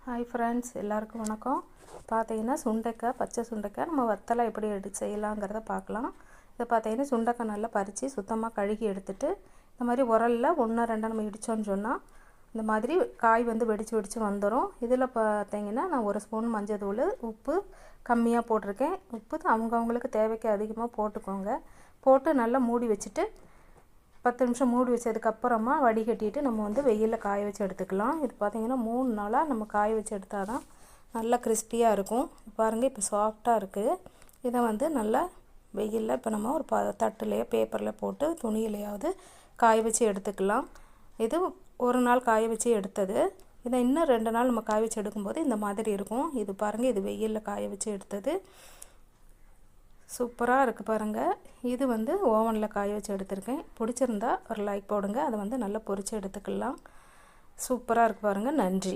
Hi friends, எல்லாருக்கும் வணக்கம். பார்த்தீங்கன்னா சுண்டைக்காய், பச்சை சுண்டைக்காய் நம்ம வத்தலாம் எப்படி செய்யலாங்கிறத பார்க்கலாம். இதை பார்த்தீங்கன்னா சுண்டைக்காய் நல்லா பறித்து சுத்தமாக கழுகி எடுத்துகிட்டு இந்த மாதிரி உரலில் 1-2 நம்ம இடித்தோன்னு சொன்னால் இந்த மாதிரி காய் வந்து வெடித்து வந்துடும். இதில் பார்த்தீங்கன்னா நான் 1 ஸ்பூன் மஞ்சள் தூள், உப்பு கம்மியாக போட்டிருக்கேன். உப்பு அவங்கவுங்களுக்கு தேவைக்கு அதிகமாக போட்டுக்கோங்க. போட்டு நல்லா மூடி வச்சுட்டு 10 நிமிஷம் மூடி வச்சதுக்கப்புறமா வடிகட்டிட்டு நம்ம வந்து வெயிலில் காய வச்சு எடுத்துக்கலாம். இது பார்த்திங்கன்னா 3 நாளாக நம்ம காய வச்சு எடுத்தால் தான் நல்லா கிறிஸ்பியாக இருக்கும். பாருங்கள், இப்போ சாஃப்டாக இருக்குது. இதை வந்து நல்லா வெயிலில் இப்போ நம்ம ஒரு தட்டுலையோ பேப்பரில் போட்டு துணியிலையாவது காய வச்சு எடுத்துக்கலாம். இது 1 நாள் காய வச்சு எடுத்தது. இதை இன்னும் 2 நாள் நம்ம காய வச்சு எடுக்கும்போது இந்த மாதிரி இருக்கும். இது பாருங்கள், இது வெயிலில் காய வச்சு எடுத்தது. சூப்பராக இருக்குது பாருங்கள். இது வந்து ஓவனில் காய வச்சு எடுத்திருக்கேன். பிடிச்சிருந்தா ஒரு லைக் போடுங்க. அதை வந்து நல்லா பொரித்து எடுத்துக்கலாம். சூப்பராக இருக்குது பாருங்கள். நன்றி.